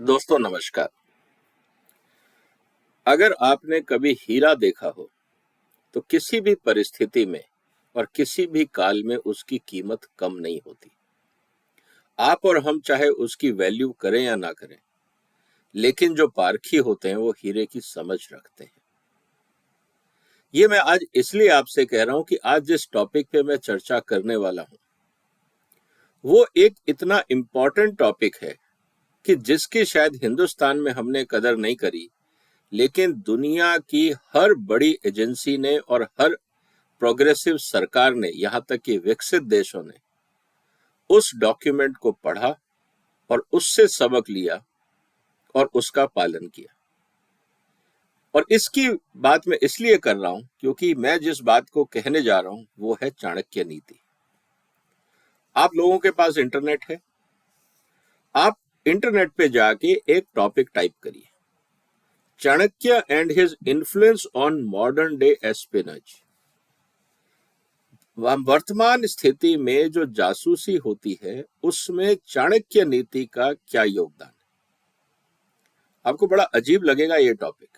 दोस्तों नमस्कार। अगर आपने कभी हीरा देखा हो तो किसी भी परिस्थिति में और किसी भी काल में उसकी कीमत कम नहीं होती। आप और हम चाहे उसकी वैल्यू करें या ना करें, लेकिन जो पारखी होते हैं वो हीरे की समझ रखते हैं। ये मैं आज इसलिए आपसे कह रहा हूं कि आज जिस टॉपिक पे मैं चर्चा करने वाला हूं वो एक इतना इम्पोर्टेंट टॉपिक है कि जिसकी शायद हिंदुस्तान में हमने कदर नहीं करी, लेकिन दुनिया की हर बड़ी एजेंसी ने और हर प्रोग्रेसिव सरकार ने, यहां तक कि विकसित देशों ने उस डॉक्यूमेंट को पढ़ा और उससे सबक लिया और उसका पालन किया। और इसकी बात मैं इसलिए कर रहा हूं क्योंकि मैं जिस बात को कहने जा रहा हूं वो है चाणक्य नीति। आप लोगों के पास इंटरनेट है, आप इंटरनेट पे जाके एक टॉपिक टाइप करिए, Chanakya and his influence on modern day espionage. वर्तमान स्थिति में जो जासूसी होती है उसमें चाणक्य नीति का क्या योगदान है। आपको बड़ा अजीब लगेगा ये टॉपिक,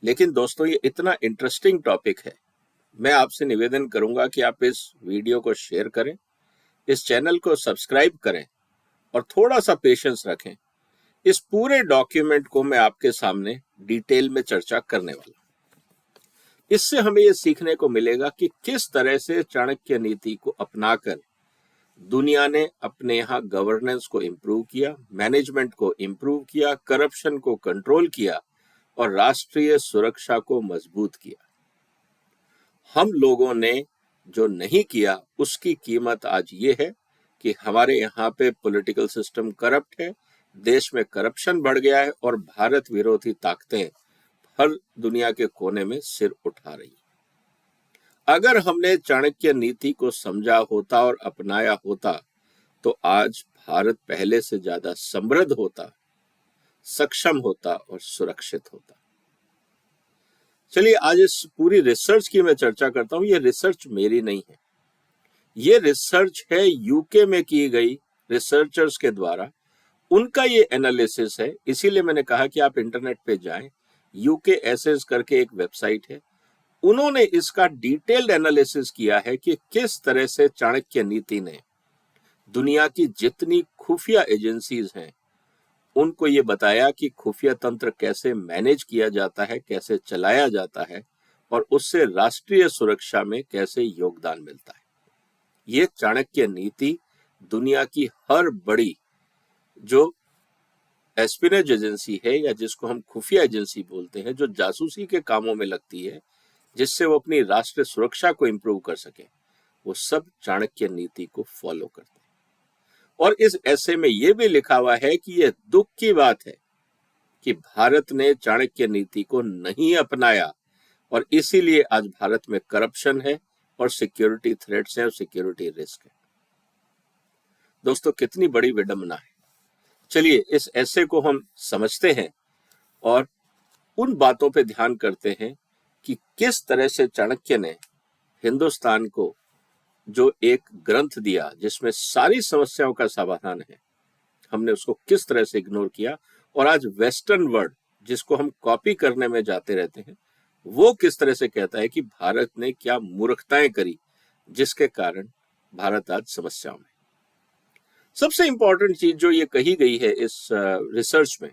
लेकिन दोस्तों ये इतना इंटरेस्टिंग टॉपिक है। मैं आपसे निवेदन करूंगा कि आप इस वीडियो को शेयर करें, इस चैनल को सब्सक्राइब करें और थोड़ा सा पेशेंस रखें। इस पूरे डॉक्यूमेंट को मैं आपके सामने डिटेल में चर्चा करने वाला हूं। इससे हमें ये सीखने को मिलेगा कि किस तरह से चाणक्य नीति को अपनाकर दुनिया ने अपने यहाँ गवर्नेंस को इम्प्रूव किया, मैनेजमेंट को इम्प्रूव किया, करप्शन को कंट्रोल किया और राष्ट्रीय सुरक्षा को मजबूत किया। हम लोगों ने जो नहीं किया उसकी कीमत आज ये है कि हमारे यहाँ पे पॉलिटिकल सिस्टम करप्ट है, देश में करप्शन बढ़ गया है और भारत विरोधी ताकतें हर दुनिया के कोने में सिर उठा रही। अगर हमने चाणक्य नीति को समझा होता और अपनाया होता तो आज भारत पहले से ज्यादा समृद्ध होता, सक्षम होता और सुरक्षित होता। चलिए आज इस पूरी रिसर्च की मैं चर्चा करता हूं। ये रिसर्च मेरी नहीं है, ये रिसर्च है यूके में की गई रिसर्चर्स के द्वारा, उनका ये एनालिसिस है। इसीलिए मैंने कहा कि आप इंटरनेट पे जाएं, यूके एसेस करके एक वेबसाइट है, उन्होंने इसका डिटेल्ड एनालिसिस किया है कि किस तरह से चाणक्य नीति ने दुनिया की जितनी खुफिया एजेंसीज हैं उनको ये बताया कि खुफिया तंत्र कैसे मैनेज किया जाता है, कैसे चलाया जाता है और उससे राष्ट्रीय सुरक्षा में कैसे योगदान मिलता है। ये चाणक्य नीति दुनिया की हर बड़ी जो एस्पिनेज एजेंसी है या जिसको हम खुफिया एजेंसी बोलते हैं, जो जासूसी के कामों में लगती है जिससे वो अपनी राष्ट्रीय सुरक्षा को इंप्रूव कर सके, वो सब चाणक्य नीति को फॉलो करते हैं। और इस ऐसे में ये भी लिखा हुआ है कि ये दुख की बात है कि भारत ने चाणक्य नीति को नहीं अपनाया और इसीलिए आज भारत में करप्शन है और सिक्योरिटी थ्रेट्स हैं और सिक्योरिटी रिस्क है। दोस्तों कितनी बड़ी विडंबना है। चलिए इस ऐसे को हम समझते हैं और उन बातों पे ध्यान करते हैं कि किस तरह से चाणक्य ने हिंदुस्तान को जो एक ग्रंथ दिया जिसमें सारी समस्याओं का समाधान है, हमने उसको किस तरह से इग्नोर किया और आज वेस्टर्न वर्ल्ड जिसको हम कॉपी करने में जाते रहते हैं वो किस तरह से कहता है कि भारत ने क्या मूर्खताएं करी जिसके कारण भारत आज समस्याओं में। सबसे इंपॉर्टेंट चीज जो ये कही गई है इस रिसर्च में,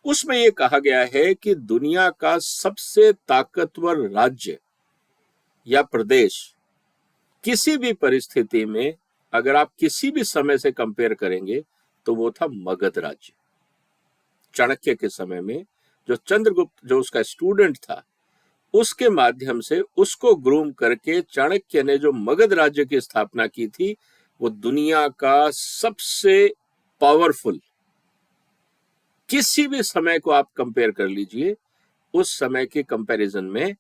उसमें ये कहा गया है कि दुनिया का सबसे ताकतवर राज्य या प्रदेश किसी भी परिस्थिति में अगर आप किसी भी समय से कंपेयर करेंगे तो वो था मगध राज्य। चाणक्य के समय में जो चंद्रगुप्त जो उसका स्टूडेंट था उसके माध्यम से उसको ग्रूम करके चाणक्य ने जो मगध राज्य की स्थापना की थी वो दुनिया का सबसे पावरफुल, किसी भी समय को आप कंपेयर कर लीजिए उस समय के कंपैरिजन में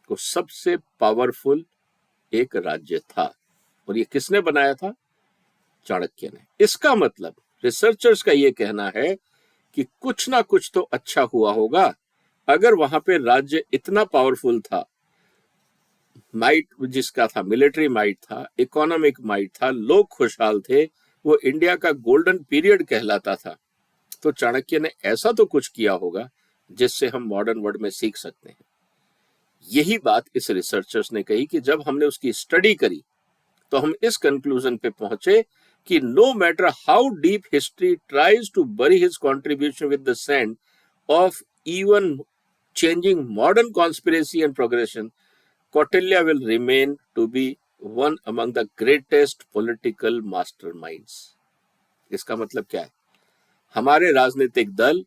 वो सबसे पावरफुल एक राज्य था। और ये किसने बनाया था? चाणक्य ने। इसका मतलब रिसर्चर्स का ये कहना है कि कुछ ना कुछ तो अच्छा हुआ होगा अगर वहां पे राज्य इतना पावरफुल था, माइट जिसका था, मिलिट्री माइट था, इकोनॉमिक माइट था, लोग खुशहाल थे, वो इंडिया का गोल्डन पीरियड कहलाता था। तो चाणक्य ने ऐसा तो कुछ किया होगा जिससे हम मॉडर्न वर्ल्ड में सीख सकते हैं। यही बात इस रिसर्चर्स ने कही कि जब हमने उसकी स्टडी करी तो हम इस कंक्लूजन पे पहुंचे कि no matter how deep history tries to bury his contribution with the sand of even changing modern conspiracy and progression, Kautilya will remain to be one among the greatest political masterminds. इसका मतलब क्या है? हमारे राजनीतिक दल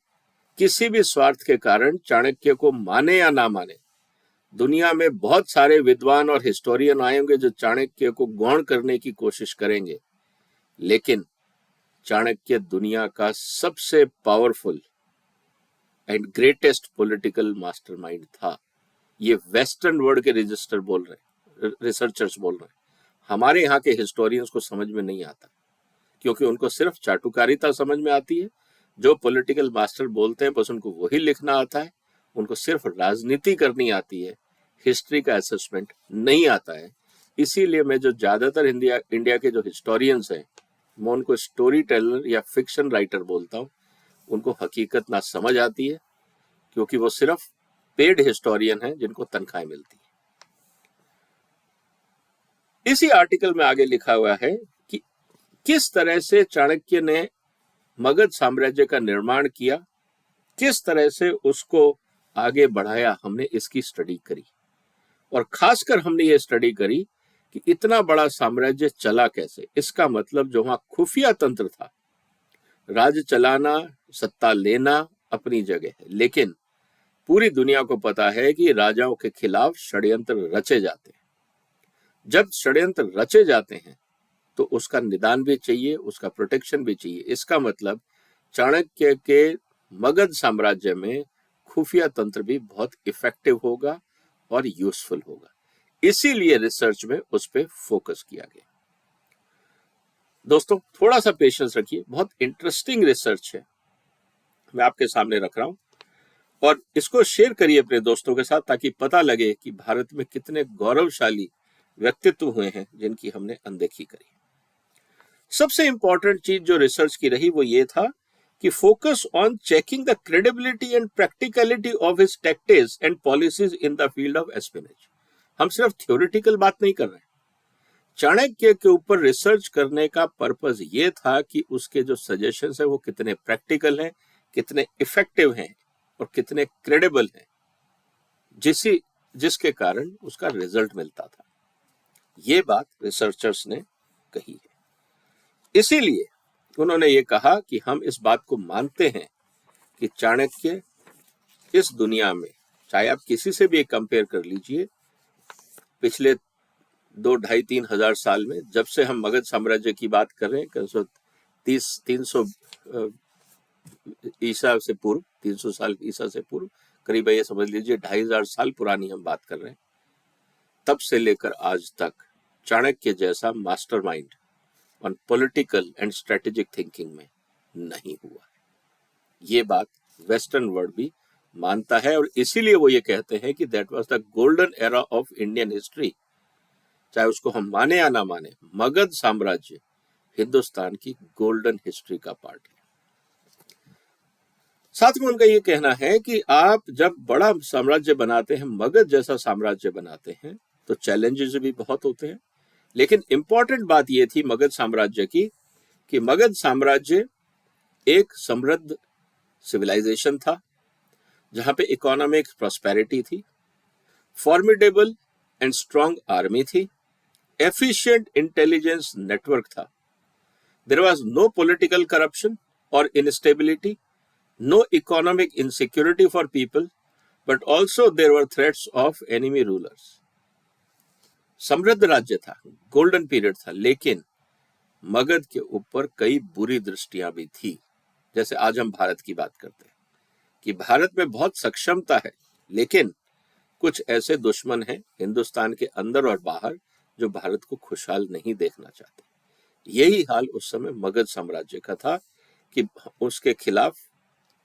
किसी भी स्वार्थ के कारण चाणक्य को माने या ना माने, दुनिया में बहुत सारे विद्वान और हिस्टोरियन आएंगे जो चाणक्य को गौण करने की कोशिश करेंगे, लेकिन चाणक्य दुनिया का सबसे powerful and greatest political mastermind था। ये वेस्टर्न वर्ल्ड के रजिस्टर बोल रहे, रिसर्चर्स बोल रहे हैं। हमारे यहाँ के हिस्टोरियंस को समझ में नहीं आता, क्योंकि उनको सिर्फ चाटुकारिता समझ में आती है। जो पॉलिटिकल मास्टर बोलते हैं बस उनको वही लिखना आता है, उनको सिर्फ राजनीति करनी आती है, हिस्ट्री का असेसमेंट नहीं आता है। इसीलिए मैं जो ज्यादातर इंडिया के जो हिस्टोरियंस हैं, मैं उनको स्टोरी टेलर या फिक्शन राइटर बोलता हूँ। उनको हकीकत ना समझ आती है, क्योंकि वो सिर्फ पेड हिस्टोरियन हैं जिनको तनख्वाहें मिलती है। इसी आर्टिकल में आगे लिखा हुआ है कि किस तरह से चाणक्य ने मगध साम्राज्य का निर्माण किया, किस तरह से उसको आगे बढ़ाया। हमने इसकी स्टडी करी, और खासकर हमने ये स्टडी करी कि इतना बड़ा साम्राज्य चला कैसे। इसका मतलब जो वहां खुफिया तंत्र था, राज चलाना, सत्ता लेना अपनी जगह है, लेकिन पूरी दुनिया को पता है कि राजाओं के खिलाफ षड्यंत्र रचे जाते हैं। जब षड्यंत्र रचे जाते हैं तो उसका निदान भी चाहिए, उसका प्रोटेक्शन भी चाहिए। इसका मतलब चाणक्य के मगध साम्राज्य में खुफिया तंत्र भी बहुत इफेक्टिव होगा और यूजफुल होगा। इसीलिए रिसर्च में उस पर फोकस किया गया। दोस्तों थोड़ा सा पेशेंस रखिए, बहुत इंटरेस्टिंग रिसर्च है, मैं आपके सामने रख रहा हूं, और इसको शेयर करिए अपने दोस्तों के साथ, ताकि पता लगे कि भारत में कितने गौरवशाली व्यक्तित्व हुए हैं जिनकी हमने अनदेखी करी। सबसे इंपॉर्टेंट चीज जो रिसर्च की रही वो ये था कि focus on checking the credibility and practicality of his tactics and policies in the field of espionage. हम सिर्फ थ्योरेटिकल बात नहीं कर रहे हैं। चाणक्य के ऊपर रिसर्च करने का पर्पस ये था कि उसके जो सजेशंस है वो कितने प्रैक्टिकल हैं, कितने इफेक्टिव हैं और कितने क्रेडिबल हैं, जिसके कारण उसका रिजल्ट मिलता था। ये बात रिसर्चर्स ने कही है। इसीलिए उन्होंने ये कहा कि हम इस बात को मानते हैं कि चाणक्य इस दुनिया में, चाहे आप किसी से भी कंपेयर कर लीजिए, पिछले 2-2.5-3 हजार साल में, जब से हम मगध साम्राज्य की बात कर रहे हैं, 300 ईसा से पूर्व, 300 साल ईसा से पूर्व, करीब ये समझ लीजिए 2500 साल पुरानी हम बात कर रहे हैं, तब से लेकर आज तक चाणक्य जैसा mastermind on political and strategic thinking में नहीं हुआ है। ये बात वेस्टर्न वर्ल्ड भी मानता है, और इसीलिए वो ये कहते हैं कि that was the golden era of Indian history. चाहे उसको हम माने या ना माने, मगध साम्राज्य हिंदुस्तान की गोल्डन हिस्ट्री का पार्ट है। साथ में उनका ये कहना है कि आप जब बड़ा साम्राज्य बनाते हैं, मगध जैसा साम्राज्य बनाते हैं, तो चैलेंजेस भी बहुत होते हैं। लेकिन इंपॉर्टेंट बात यह थी मगध साम्राज्य की कि मगध साम्राज्य एक समृद्ध सिविलाइजेशन था, जहां पे इकोनॉमिक प्रॉस्पेरिटी थी, फॉर्मिडेबल एंड स्ट्रॉन्ग आर्मी थी, एफिशिएंट इंटेलिजेंस नेटवर्क था। There was no political corruption और instability, no economic insecurity for people, but also there were threats of enemy rulers. समृद्ध राज्य था, गोल्डन पीरियड था, लेकिन मगध के ऊपर कई बुरी दृष्टियां भी थी। जैसे आज हम भारत की बात करते हैं कि भारत में बहुत सक्षमता है, लेकिन कुछ ऐसे दुश्मन हैं हिंदुस्तान के अंदर और बाहर जो भारत को खुशहाल नहीं देखना चाहते। यही हाल उस समय मगध साम्राज्य का था कि उसके खिलाफ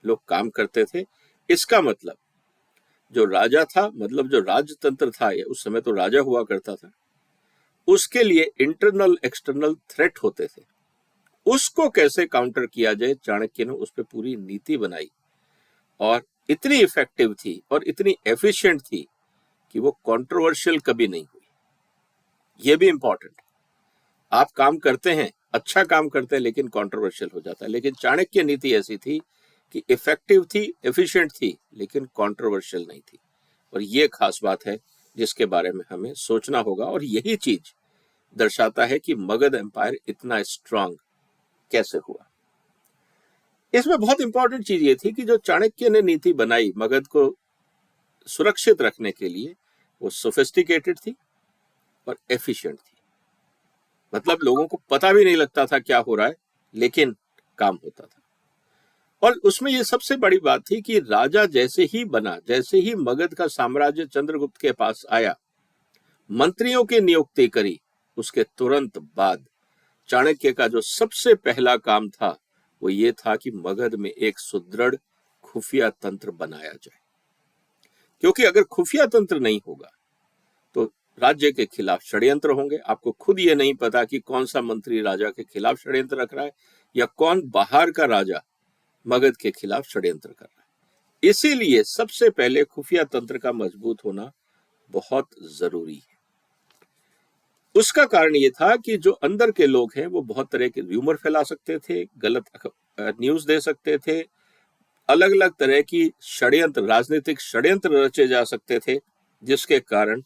लोग काम करते थे। इसका मतलब जो राजा था, मतलब जो राजतंत्र था, उस समय तो राजा हुआ करता था, उसके लिए इंटरनल एक्सटर्नल थ्रेट होते थे, उसको कैसे काउंटर किया जाए, चाणक्य ने उस पर पूरी नीति बनाई और इतनी इफेक्टिव थी और इतनी एफिशिएंट थी कि वो कंट्रोवर्शियल कभी नहीं हुई। ये भी इंपॉर्टेंट, आप काम करते हैं, अच्छा काम करते हैं, लेकिन कंट्रोवर्शियल हो जाता है। लेकिन चाणक्य नीति ऐसी थी कि इफेक्टिव थी, एफिशिएंट थी, लेकिन कंट्रोवर्शियल नहीं थी। और ये खास बात है जिसके बारे में हमें सोचना होगा, और यही चीज दर्शाता है कि मगध एम्पायर इतना स्ट्रांग कैसे हुआ। इसमें बहुत इंपॉर्टेंट चीज ये थी कि जो चाणक्य ने नीति बनाई मगध को सुरक्षित रखने के लिए, वो सोफिस्टिकेटेड थी और एफिशिएंट थी। मतलब लोगों को पता भी नहीं लगता था क्या हो रहा है, लेकिन काम होता था। और उसमें ये सबसे बड़ी बात थी कि राजा जैसे ही बना, जैसे ही मगध का साम्राज्य चंद्रगुप्त के पास आया, मंत्रियों की नियुक्ति करी, उसके तुरंत बाद चाणक्य का जो सबसे पहला काम था वो ये था कि मगध में एक सुदृढ़ खुफिया तंत्र बनाया जाए। क्योंकि अगर खुफिया तंत्र नहीं होगा तो राज्य के खिलाफ षड्यंत्र होंगे। आपको खुद ये नहीं पता कि कौन सा मंत्री राजा के खिलाफ षड्यंत्र रख रहा है या कौन बाहर का राजा मगध के खिलाफ षड्यंत्र कर रहा है। इसीलिए सबसे पहले खुफिया तंत्र का मजबूत होना बहुत जरूरी है। उसका कारण ये था कि जो अंदर के लोग हैं वो बहुत तरह के र्यूमर फैला सकते थे, गलत न्यूज दे सकते थे, अलग अलग तरह की षड्यंत्र, राजनीतिक षड्यंत्र रचे जा सकते थे, जिसके कारण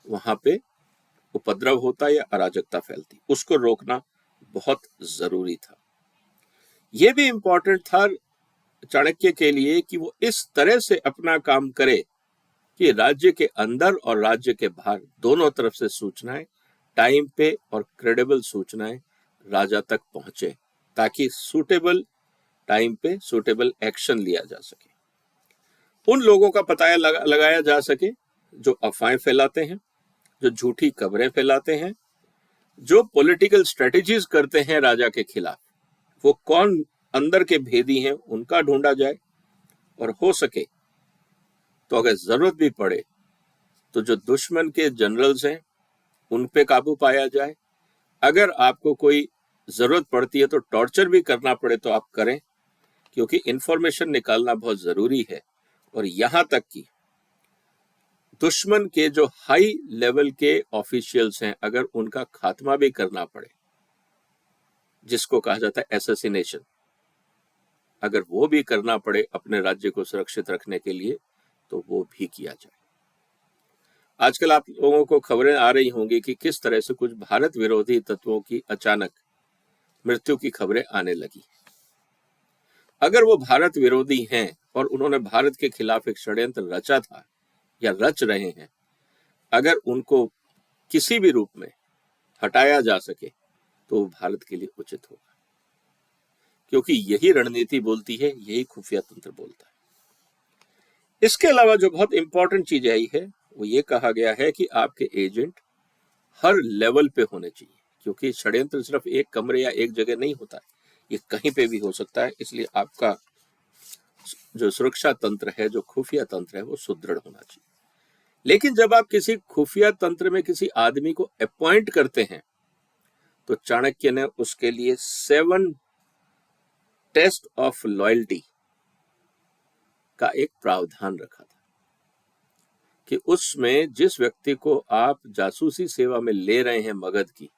वहां पे उपद्रव होता या अराजकता फैलती। उसको रोकना बहुत जरूरी था। यह भी इंपॉर्टेंट था चाणक्य के लिए कि वो इस तरह से अपना काम करे कि राज्य के अंदर और राज्य के बाहर दोनों तरफ से सूचनाएं टाइम पे और क्रेडिबल सूचनाएं राजा तक पहुंचे, ताकि सूटेबल टाइम पे सूटेबल एक्शन लिया जा सके। उन लोगों का पता लगाया जा सके जो अफवाहें फैलाते हैं, जो झूठी खबरें फैलाते हैं, जो पॉलिटिकल स्ट्रेटेजीज करते हैं राजा के खिलाफ, वो कौन अंदर के भेदी हैं उनका ढूंढा जाए, और हो सके तो अगर जरूरत भी पड़े तो जो दुश्मन के जनरल्स हैं उन पे काबू पाया जाए। अगर आपको कोई जरूरत पड़ती है तो टॉर्चर भी करना पड़े तो आप करें, क्योंकि इंफॉर्मेशन निकालना बहुत जरूरी है। और यहां तक कि दुश्मन के जो हाई लेवल के ऑफिशियल्स हैं, अगर उनका खात्मा भी करना पड़े, जिसको कहा जाता है एसेसिनेशन, अगर वो भी करना पड़े अपने राज्य को सुरक्षित रखने के लिए, तो वो भी किया जाए। आजकल आप लोगों को खबरें आ रही होंगी कि किस तरह से कुछ भारत विरोधी तत्वों की अचानक मृत्यु की खबरें आने लगी। अगर वो भारत विरोधी हैं और उन्होंने भारत के खिलाफ एक षड्यंत्र रचा था या रच रहे हैं, अगर उनको किसी भी रूप में हटाया जा सके तो वो भारत के लिए उचित होगा, क्योंकि यही रणनीति बोलती है, यही खुफिया तंत्र बोलता है। इसके अलावा जो बहुत इंपॉर्टेंट चीज आई है वो ये कहा गया है कि आपके एजेंट हर लेवल पे होने चाहिए, क्योंकि षड्यंत्र सिर्फ एक कमरे या एक जगह नहीं होता है, ये कहीं पे भी हो सकता है। इसलिए आपका जो सुरक्षा तंत्र है, जो खुफिया तंत्र है, वो सुदृढ़ होना चाहिए। लेकिन जब आप किसी खुफिया तंत्र में किसी आदमी को अपॉइंट करते हैं तो चाणक्य ने उसके लिए 7 टेस्ट ऑफ लॉयल्टी का एक प्रावधान रखा था कि उसमें जिस व्यक्ति को आप जासूसी सेवा में ले रहे हैं मगध की,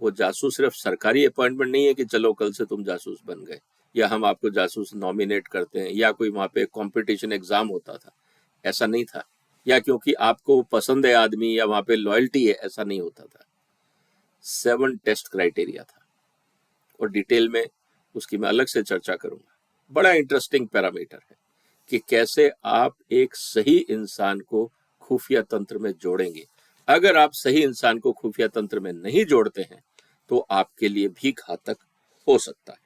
वो जासूस सिर्फ सरकारी अपॉइंटमेंट नहीं है कि चलो कल से तुम जासूस बन गए, या हम आपको जासूस नॉमिनेट करते हैं, या कोई वहां पे कंपटीशन एग्जाम होता था, ऐसा नहीं था, या क्योंकि आपको पसंद है आदमी या वहां पे लॉयल्टी है, ऐसा नहीं होता था। 7 टेस्ट क्राइटेरिया था, और डिटेल में उसकी मैं अलग से चर्चा करूंगा। बड़ा इंटरेस्टिंग पैरामीटर है कि कैसे आप एक सही इंसान को खुफिया तंत्र में जोड़ेंगे। अगर आप सही इंसान को खुफिया तंत्र में नहीं जोड़ते हैं तो आपके लिए भी घातक हो सकता है।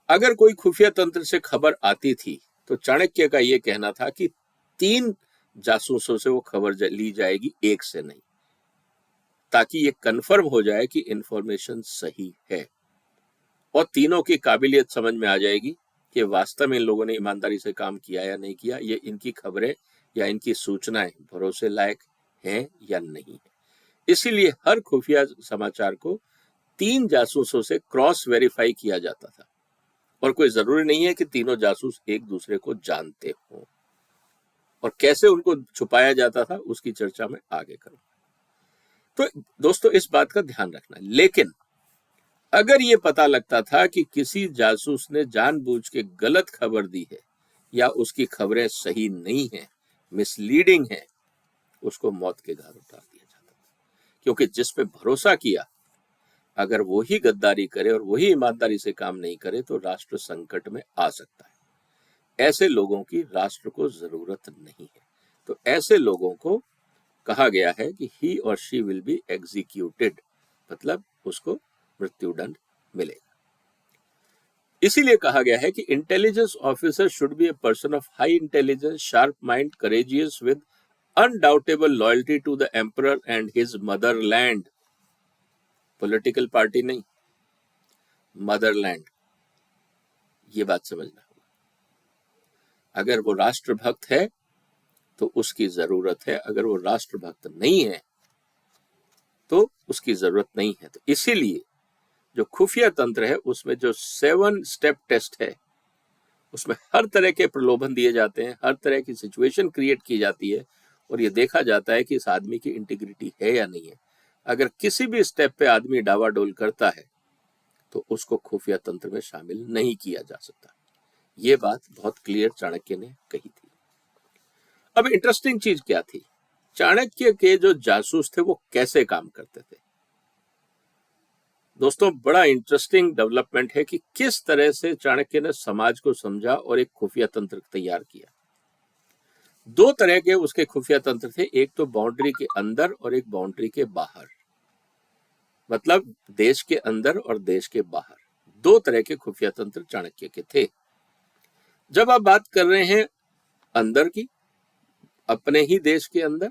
अगर कोई खुफिया तंत्र से खबर आती थी तो चाणक्य का यह कहना था कि 3 जासूसों से वो खबर ली जाएगी, एक से नहीं, ताकि ये कंफर्म हो जाए कि इंफॉर्मेशन सही है और तीनों की काबिलियत समझ में आ जाएगी कि वास्तव में इन लोगों ने ईमानदारी से काम किया या नहीं किया, ये इनकी खबरें या इनकी सूचनाएं भरोसे लायक हैं या नहीं है। इसीलिए हर खुफिया समाचार को 3 जासूसों से क्रॉस वेरीफाई किया जाता था, और कोई जरूरी नहीं है कि तीनों जासूस एक दूसरे को जानते हों, और कैसे उनको छुपाया जाता था उसकी चर्चा में आगे करूंगा। तो दोस्तों इस बात का ध्यान रखना। लेकिन अगर ये पता लगता था कि किसी जासूस ने जानबूझ के गलत खबर दी है या उसकी खबरें सही नहीं है, मिसलीडिंग है, उसको मौत के घाट उतार दिया जाता था। क्योंकि जिस पे भरोसा किया, अगर वो ही गद्दारी करे और वही ईमानदारी से काम नहीं करे तो राष्ट्र संकट में आ सकता है। ऐसे लोगों की राष्ट्र को जरूरत नहीं है। तो ऐसे लोगों को कहा गया है कि ही और शी विल बी एग्जीक्यूटेड, मतलब उसको मृत्युदंड मिलेगा। इसीलिए कहा गया है कि intelligence officer should be a person of high intelligence, sharp mind, courageous, with undoubtable loyalty to the emperor and his motherland. Political party नहीं, मदरलैंड, ये बात समझना होगा। अगर वो राष्ट्रभक्त है तो उसकी जरूरत है, अगर वो राष्ट्रभक्त नहीं है तो उसकी जरूरत नहीं है। तो इसीलिए जो खुफिया तंत्र है उसमें जो 7 स्टेप टेस्ट है, उसमें हर तरह के प्रलोभन दिए जाते हैं, हर तरह की सिचुएशन क्रिएट की जाती है, और ये देखा जाता है कि इस आदमी की इंटीग्रिटी है या नहीं है। अगर किसी भी स्टेप पे आदमी डावाडोल करता है तो उसको खुफिया तंत्र में शामिल नहीं किया जा सकता। ये बात बहुत क्लियर चाणक्य ने कही थी। अब इंटरेस्टिंग चीज क्या थी, चाणक्य के जो जासूस थे वो कैसे काम करते थे। दोस्तों बड़ा इंटरेस्टिंग डेवलपमेंट है कि किस तरह से चाणक्य ने समाज को समझा और एक खुफिया तंत्र तैयार किया। 2 तरह के उसके खुफिया तंत्र थे, एक तो बाउंड्री के अंदर और एक बाउंड्री के बाहर, मतलब देश के अंदर और देश के बाहर। 2 तरह के खुफिया तंत्र चाणक्य के थे। जब आप बात कर रहे हैं अंदर की, अपने ही देश के अंदर,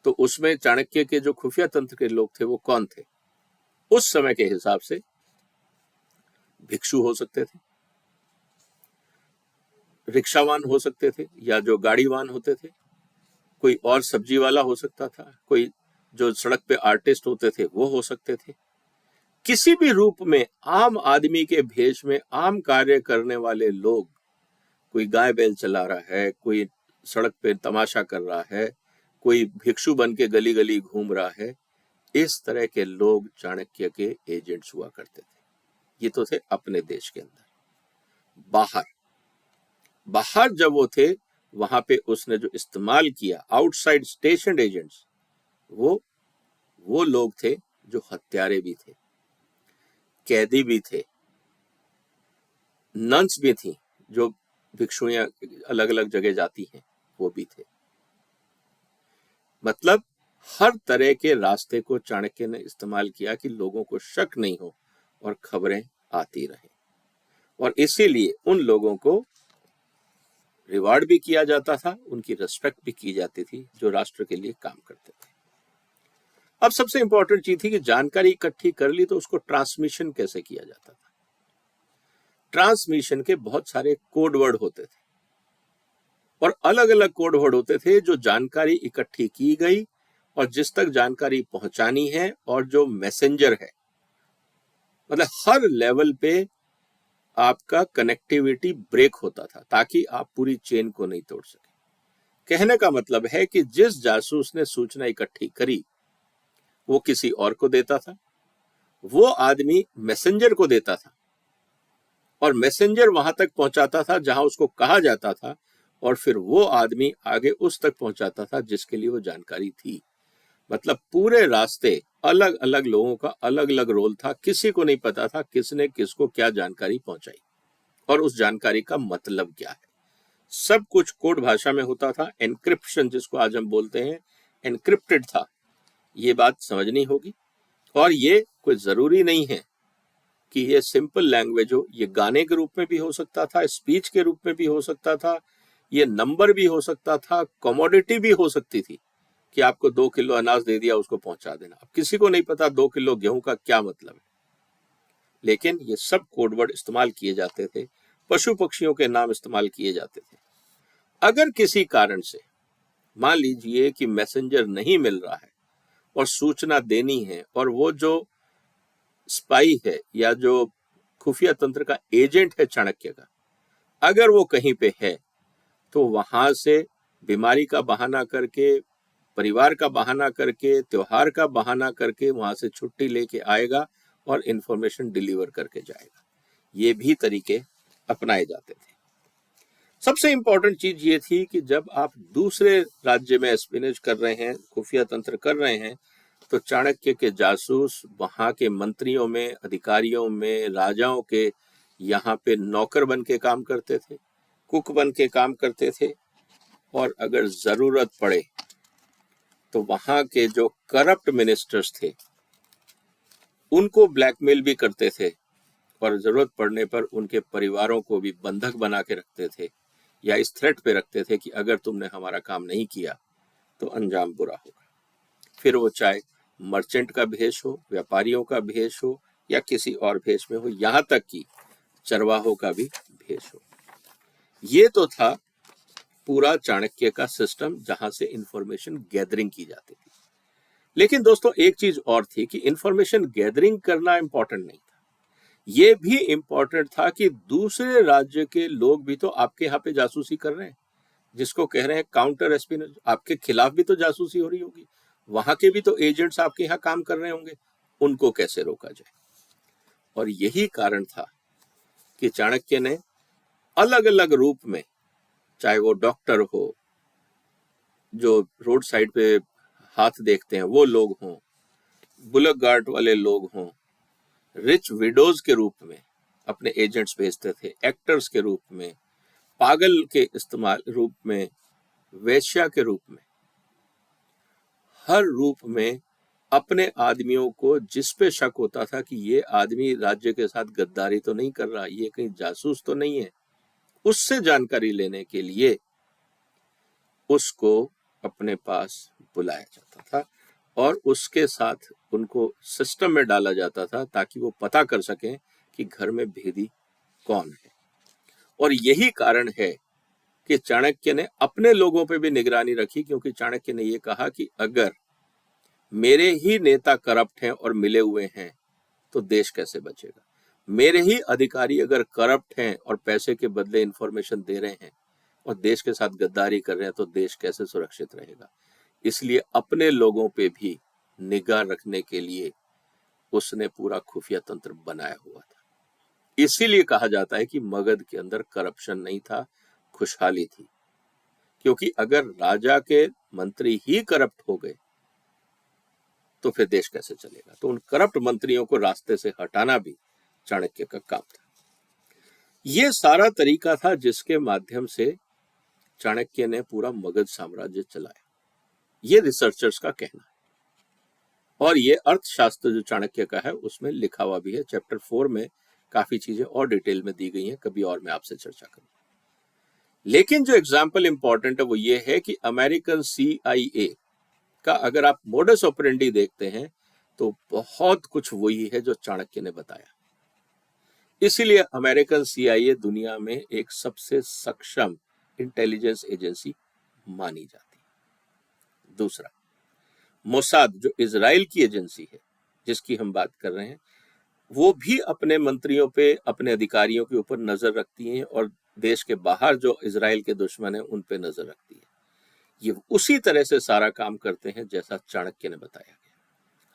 तो उसमें चाणक्य के जो खुफिया तंत्र के लोग थे वो कौन थे? उस समय के हिसाब से भिक्षु हो सकते थे, रिक्शावान हो सकते थे, या जो गाड़ीवान होते थे, कोई और सब्जी वाला हो सकता था, कोई जो सड़क पे आर्टिस्ट होते थे वो हो सकते थे। किसी भी रूप में आम आदमी के भेष में आम कार्य करने वाले लोग, कोई गाय बैल चला रहा है, कोई सड़क पे तमाशा कर रहा है, कोई भिक्षु बन के गली गली घूम रहा है, इस तरह के लोग चाणक्य के एजेंट्स हुआ करते थे। ये तो थे अपने देश के अंदर। बाहर जब वो थे, वहां पे उसने जो इस्तेमाल किया आउटसाइड स्टेशन एजेंट्स, वो लोग थे जो हत्यारे भी थे, कैदी भी थे, नन्स भी थी, जो भिक्षुणियां अलग अलग जगह जाती हैं, वो भी थे। मतलब हर तरह के रास्ते को चाणक्य ने इस्तेमाल किया कि लोगों को शक नहीं हो और खबरें आती रहें, और इसीलिए उन लोगों को रिवार्ड भी किया जाता था, उनकी रिस्पेक्ट भी की जाती थी जो राष्ट्र के लिए काम करते थे। अब सबसे इंपॉर्टेंट चीज थी कि जानकारी इकट्ठी कर ली तो उसको ट्रांसमिशन कैसे किया जाता था। ट्रांसमिशन के बहुत सारे कोड वर्ड होते थे, और अलग अलग कोड वर्ड होते थे जो जानकारी इकट्ठी की गई और जिस तक जानकारी पहुंचानी है, और जो मैसेंजर है, मतलब हर लेवल पे आपका कनेक्टिविटी ब्रेक होता था ताकि आप पूरी चेन को नहीं तोड़ सके। कहने का मतलब है कि जिस जासूस ने सूचना इकट्ठी करी वो किसी और को देता था, वो आदमी मैसेंजर को देता था, और मैसेंजर वहां तक पहुंचाता था जहां उसको कहा जाता था, और फिर वो आदमी आगे उस तक पहुंचाता था जिसके लिए वो जानकारी थी। मतलब पूरे रास्ते अलग अलग लोगों का अलग अलग रोल था, किसी को नहीं पता था किसने किसको क्या जानकारी पहुंचाई और उस जानकारी का मतलब क्या है। सब कुछ कोड भाषा में होता था, एनक्रिप्शन जिसको आज हम बोलते हैं, एनक्रिप्टेड था। ये बात समझनी होगी। और ये कोई जरूरी नहीं है कि ये सिंपल लैंग्वेज हो, ये गाने के रूप में भी हो सकता था, स्पीच के रूप में भी हो सकता था, ये नंबर भी हो सकता था, कमोडिटी भी हो सकती थी कि आपको 2 किलो अनाज दे दिया उसको पहुंचा देना। अब किसी को नहीं पता 2 किलो गेहूं का क्या मतलब है, लेकिन ये सब कोडवर्ड इस्तेमाल किए जाते थे, पशु पक्षियों के नाम इस्तेमाल किए जाते थे। अगर किसी कारण से मान लीजिए कि मैसेंजर नहीं मिल रहा है और सूचना देनी है, और वो जो स्पाई है या जो खुफिया तंत्र का एजेंट है चाणक्य का, अगर वो कहीं पे है तो वहां से बीमारी का बहाना करके, परिवार का बहाना करके, त्योहार का बहाना करके वहां से छुट्टी लेके आएगा और इंफॉर्मेशन डिलीवर करके जाएगा। ये भी तरीके अपनाए जाते थे। सबसे इंपॉर्टेंट चीज ये थी कि जब आप दूसरे राज्य में एस्पिनेज कर रहे हैं, खुफिया तंत्र कर रहे हैं, तो चाणक्य के जासूस वहां के मंत्रियों में, अधिकारियों में, राजाओं के यहाँ पे नौकर बन के काम करते थे, कुक बन के काम करते थे, और अगर जरूरत पड़े तो वहां के जो करप्ट मिनिस्टर्स थे उनको ब्लैकमेल भी करते थे, और जरूरत पड़ने पर उनके परिवारों को भी बंधक बना के रखते थे, या इस थ्रेट पे रखते थे कि अगर तुमने हमारा काम नहीं किया तो अंजाम बुरा होगा। फिर वो चाहे मर्चेंट का भेष हो, व्यापारियों का भेष हो, या किसी और भेष में हो, यहां तक कि चरवाहों का भी भेष हो। ये तो था पूरा चाणक्य का सिस्टम जहां से इंफॉर्मेशन गैदरिंग की जाती थी। लेकिन दोस्तों एक चीज और थी कि इंफॉर्मेशन गैदरिंग करना इंपॉर्टेंट नहीं था, ये भी इंपॉर्टेंट था कि दूसरे राज्य के लोग भी तो आपके यहाँ पे जासूसी कर रहे हैं, जिसको कह रहे हैं काउंटर एस्पिनेज, आपके खिलाफ भी तो जासूसी हो रही होगी, वहां के भी तो एजेंट्स आपके यहाँ काम कर रहे होंगे, उनको कैसे रोका जाए। और यही कारण था कि चाणक्य ने अलग अलग रूप में, चाहे वो डॉक्टर हो, जो रोड साइड पे हाथ देखते हैं वो लोग हों, बुलक गार्ड वाले लोग हों, रिच विडोज के रूप में अपने एजेंट्स भेजते थे, एक्टर्स के रूप में, पागल के इस्तेमाल रूप में, वेश्या के रूप में, हर रूप में अपने आदमियों को, जिस पे शक होता था कि ये आदमी राज्य के साथ गद्दारी तो नहीं कर रहा, ये कहीं जासूस तो नहीं है, उससे जानकारी लेने के लिए उसको अपने पास बुलाया जाता था और उसके साथ उनको सिस्टम में डाला जाता था ताकि वो पता कर सकें कि घर में भेदी कौन है। और यही कारण है कि चाणक्य ने अपने लोगों पे भी निगरानी रखी, क्योंकि चाणक्य ने ये कहा कि अगर मेरे ही नेता करप्ट हैं और मिले हुए हैं तो देश कैसे बचेगा, मेरे ही अधिकारी अगर करप्ट हैं और पैसे के बदले इंफॉर्मेशन दे रहे हैं और देश के साथ गद्दारी कर रहे हैं तो देश कैसे सुरक्षित रहेगा। इसलिए अपने लोगों पे भी निगाह रखने के लिए उसने पूरा खुफिया तंत्र बनाया हुआ था। इसीलिए कहा जाता है कि मगध के अंदर करप्शन नहीं था, खुशहाली थी, क्योंकि अगर राजा के मंत्री ही करप्ट हो गए तो फिर देश कैसे चलेगा। तो उन करप्ट मंत्रियों को रास्ते से हटाना भी चाणक्य का काम था। ये सारा तरीका था जिसके माध्यम से चाणक्य ने पूरा मगध साम्राज्य चलाया, ये रिसर्चर्स का कहना है। और ये अर्थशास्त्र जो चाणक्य का है उसमें लिखा हुआ भी है, चैप्टर 4 में काफी चीजें और डिटेल में दी गई हैं, कभी और मैं आपसे चर्चा करूंगा। लेकिन जो एग्जाम्पल इंपॉर्टेंट है वो ये है कि अमेरिकन CIA का अगर आप मोडस ऑपरेंडी देखते हैं तो बहुत कुछ वही है जो चाणक्य ने बताया। इसीलिए अमेरिकन CIA दुनिया में एक सबसे सक्षम इंटेलिजेंस एजेंसी मानी जाती है। दूसरा, मोसाद जो इजराइल की एजेंसी है जिसकी हम बात कर रहे हैं, वो भी अपने मंत्रियों पे, अपने अधिकारियों के ऊपर नजर रखती हैं और देश के बाहर जो इजराइल के दुश्मन हैं उन पे नजर रखती है। ये उसी तरह से सारा काम करते हैं जैसा चाणक्य ने बताया गया।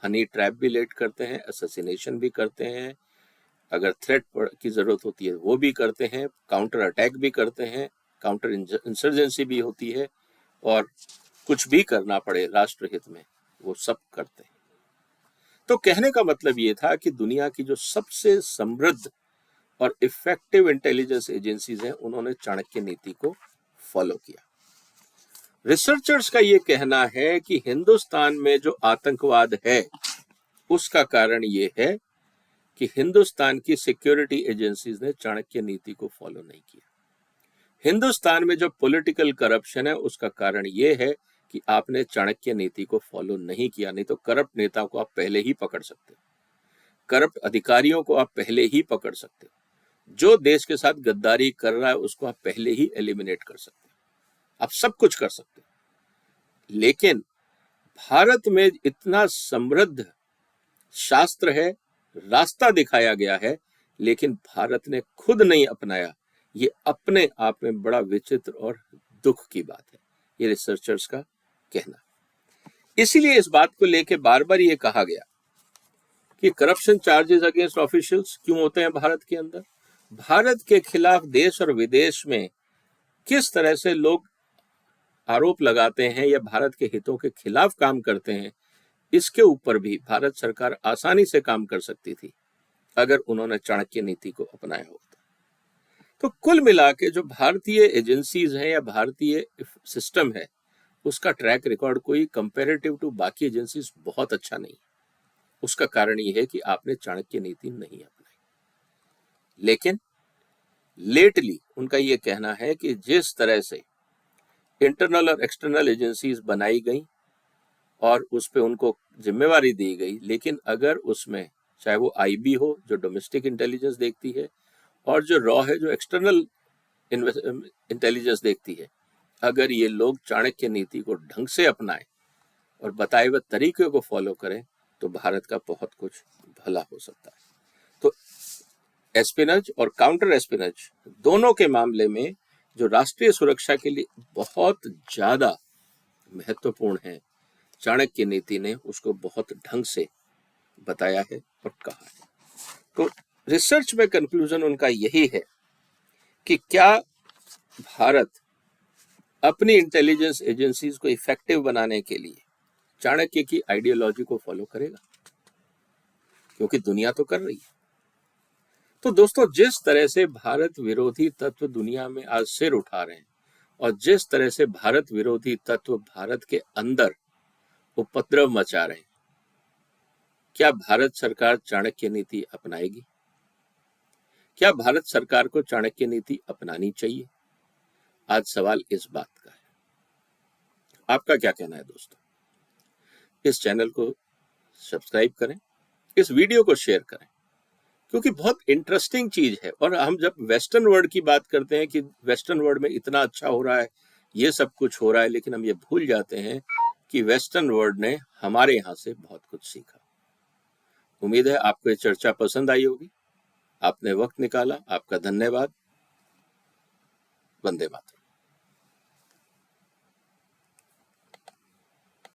हनी ट्रैप भी लेट करते हैं, असैसिनेशन भी करते हैं, अगर थ्रेट की जरूरत होती है वो भी करते हैं, काउंटर अटैक भी करते हैं, काउंटर इंसर्जेंसी भी होती है, और कुछ भी करना पड़े राष्ट्र हित में वो सब करते हैं। तो कहने का मतलब ये था कि दुनिया की जो सबसे समृद्ध और इफेक्टिव इंटेलिजेंस एजेंसीज हैं उन्होंने चाणक्य नीति को फॉलो किया। रिसर्चर्स का ये कहना है कि हिंदुस्तान में जो आतंकवाद है उसका कारण ये है कि हिंदुस्तान की सिक्योरिटी एजेंसीज ने चाणक्य नीति को फॉलो नहीं किया। हिंदुस्तान में जो पॉलिटिकल करप्शन है उसका कारण ये है कि आपने चाणक्य नीति को फॉलो नहीं किया। नहीं तो करप्ट नेता को आप पहले ही पकड़ सकते हो, करप्ट अधिकारियों को आप पहले ही पकड़ सकते हो, जो देश के साथ गद्दारी कर रहा है उसको आप पहले ही एलिमिनेट कर सकते हो, आप सब कुछ कर सकते हो। लेकिन भारत में इतना समृद्ध शास्त्र है, रास्ता दिखाया गया है, लेकिन भारत ने खुद नहीं अपनाया। ये अपने आप में बड़ा विचित्र और दुख की बात है, ये रिसर्चर्स का कहना। इसीलिए इस बात को लेकर बार बार ये कहा गया कि करप्शन चार्जेस अगेंस्ट ऑफिशियल्स क्यों होते हैं भारत के अंदर, भारत के खिलाफ देश और विदेश में किस तरह से लोग आरोप लगाते हैं या भारत के हितों के खिलाफ काम करते हैं, इसके ऊपर भी भारत सरकार आसानी से काम कर सकती थी अगर उन्होंने चाणक्य नीति को अपनाया होता। तो कुल मिला के जो भारतीय एजेंसीज हैं या भारतीय सिस्टम है, उसका ट्रैक रिकॉर्ड कोई कंपैरेटिव टू बाकी एजेंसीज बहुत अच्छा नहीं। उसका कारण ये है कि आपने चाणक्य नीति नहीं अपनाई। लेकिन लेटली उनका ये कहना है कि जिस तरह से इंटरनल और एक्सटर्नल एजेंसीज बनाई गई और उस पे उनको जिम्मेवारी दी गई, लेकिन अगर उसमें चाहे वो आईबी हो जो डोमेस्टिक इंटेलिजेंस देखती है और जो रॉ है जो एक्सटर्नल इंटेलिजेंस देखती है, अगर ये लोग चाणक्य नीति को ढंग से अपनाएं और बताए हुए तरीके को फॉलो करें तो भारत का बहुत कुछ भला हो सकता है। तो एस्पिनज और काउंटर एस्पिनज दोनों के मामले में जो राष्ट्रीय सुरक्षा के लिए बहुत ज्यादा महत्वपूर्ण है, चाणक्य नीति ने उसको बहुत ढंग से बताया है और कहा है। तो रिसर्च में कंक्लूजन उनका यही है कि क्या भारत अपनी इंटेलिजेंस एजेंसीज को इफेक्टिव बनाने के लिए चाणक्य की आइडियोलॉजी को फॉलो करेगा, क्योंकि दुनिया तो कर रही है। तो दोस्तों, जिस तरह से भारत विरोधी तत्व दुनिया में आज सिर उठा रहे हैं और जिस तरह से भारत विरोधी तत्व भारत के अंदर उपद्रव मचा रहे हैं, क्या भारत सरकार चाणक्य नीति अपनाएगी? क्या भारत सरकार को चाणक्य नीति अपनानी चाहिए? आज सवाल इस बात का है। आपका क्या कहना है दोस्तों? इस चैनल को सब्सक्राइब करें, इस वीडियो को शेयर करें, क्योंकि बहुत इंटरेस्टिंग चीज है। और हम जब वेस्टर्न वर्ल्ड की बात करते हैं कि वेस्टर्न वर्ल्ड में इतना अच्छा हो रहा है, ये सब कुछ हो रहा है, लेकिन हम ये भूल जाते हैं कि वेस्टर्न वर्ल्ड ने हमारे यहाँ से बहुत कुछ सीखा। उम्मीद है आपको ये चर्चा पसंद आई होगी। आपने वक्त निकाला, आपका धन्यवाद। वंदे मातरम।